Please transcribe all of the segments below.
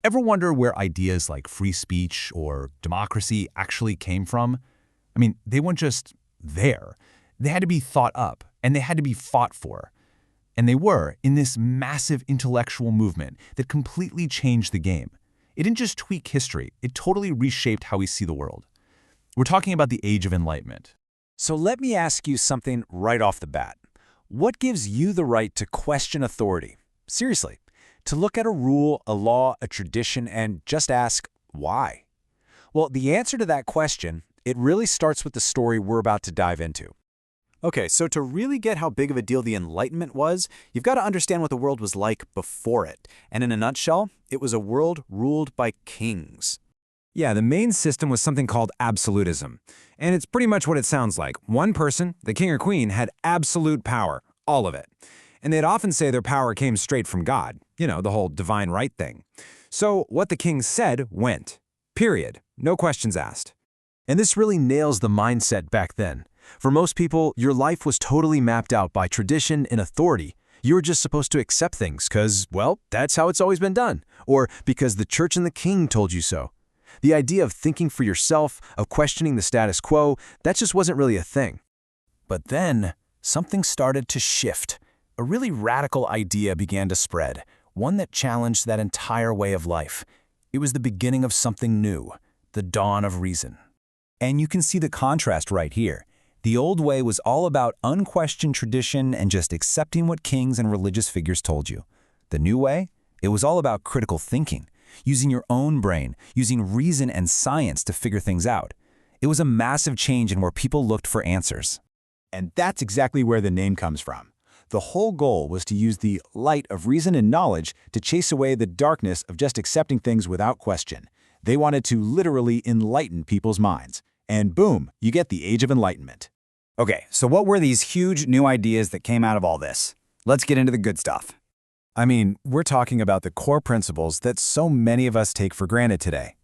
Ever wonder where ideas like free speech or democracy actually came from? They weren't just there. They had to be thought up, and they had to be fought for. And they were in this massive intellectual movement that completely changed the game. It didn't just tweak history, it totally reshaped how we see the world. We're talking about the Age of Enlightenment. So let me ask you something right off the bat. What gives you the right to question authority? Seriously, to look at a rule, a law, a tradition, and just ask, why? Well, the answer to that question, it really starts with the story we're about to dive into. Okay, so to really get how big of a deal the Enlightenment was, you've got to understand what the world was like before it. And in a nutshell, it was a world ruled by kings. Yeah, the main system was something called absolutism. And it's pretty much what it sounds like. One person, the king or queen, had absolute power, all of it. And they'd often say their power came straight from God, the whole divine right thing. So what the king said went. Period. No questions asked. And this really nails the mindset back then. For most people, your life was totally mapped out by tradition and authority. You were just supposed to accept things because, well, that's how it's always been done, or because the church and the king told you so. The idea of thinking for yourself, of questioning the status quo, that just wasn't really a thing. But then, something started to shift. A really radical idea began to spread, one that challenged that entire way of life. It was the beginning of something new, the dawn of reason. And you can see the contrast right here. The old way was all about unquestioned tradition and just accepting what kings and religious figures told you. The new way? It was all about critical thinking, using your own brain, using reason and science to figure things out. It was a massive change in where people looked for answers. And that's exactly where the name comes from. The whole goal was to use the light of reason and knowledge to chase away the darkness of just accepting things without question. They wanted to literally enlighten people's minds. And boom, you get the Age of Enlightenment. Okay, so what were these huge new ideas that came out of all this? Let's get into the good stuff. We're talking about the core principles that so many of us take for granted today.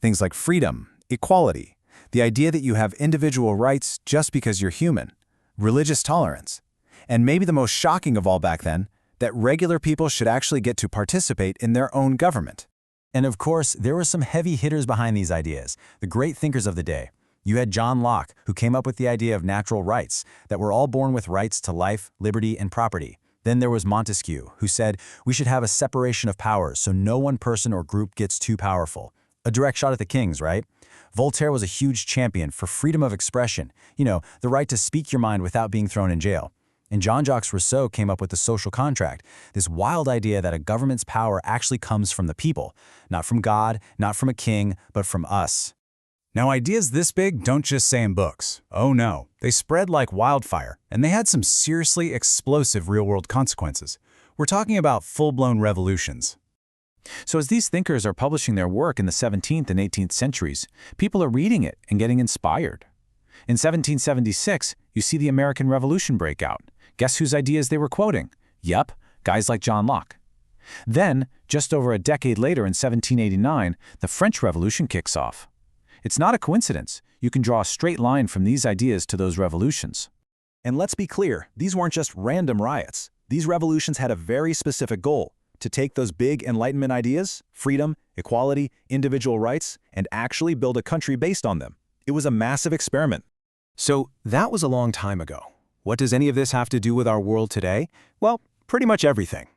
Things like freedom, equality, the idea that you have individual rights just because you're human, religious tolerance, and maybe the most shocking of all back then, that regular people should actually get to participate in their own government. And of course, there were some heavy hitters behind these ideas, the great thinkers of the day. You had John Locke, who came up with the idea of natural rights, that we're all born with rights to life, liberty, and property. Then there was Montesquieu, who said we should have a separation of powers so no one person or group gets too powerful. A direct shot at the kings, right? Voltaire was a huge champion for freedom of expression, the right to speak your mind without being thrown in jail. And Jean-Jacques Rousseau came up with the social contract, this wild idea that a government's power actually comes from the people, not from God, not from a king, but from us. Now, ideas this big don't just stay in books. Oh no, they spread like wildfire, and they had some seriously explosive real-world consequences. We're talking about full-blown revolutions. So as these thinkers are publishing their work in the 17th and 18th centuries, people are reading it and getting inspired. In 1776, you see the American Revolution break out. Guess whose ideas they were quoting? Yep, guys like John Locke. Then, just over a decade later in 1789, the French Revolution kicks off. It's not a coincidence. You can draw a straight line from these ideas to those revolutions. And let's be clear, these weren't just random riots. These revolutions had a very specific goal: to take those big Enlightenment ideas, freedom, equality, individual rights, and actually build a country based on them. It was a massive experiment. So that was a long time ago. What does any of this have to do with our world today? Well, pretty much everything.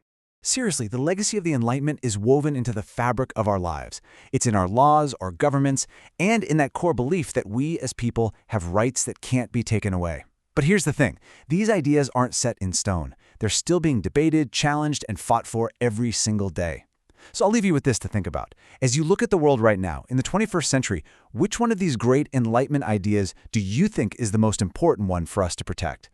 Seriously, the legacy of the Enlightenment is woven into the fabric of our lives. It's in our laws, our governments, and in that core belief that we as people have rights that can't be taken away. But here's the thing. These ideas aren't set in stone. They're still being debated, challenged, and fought for every single day. So I'll leave you with this to think about. As you look at the world right now, in the 21st century, which one of these great Enlightenment ideas do you think is the most important one for us to protect?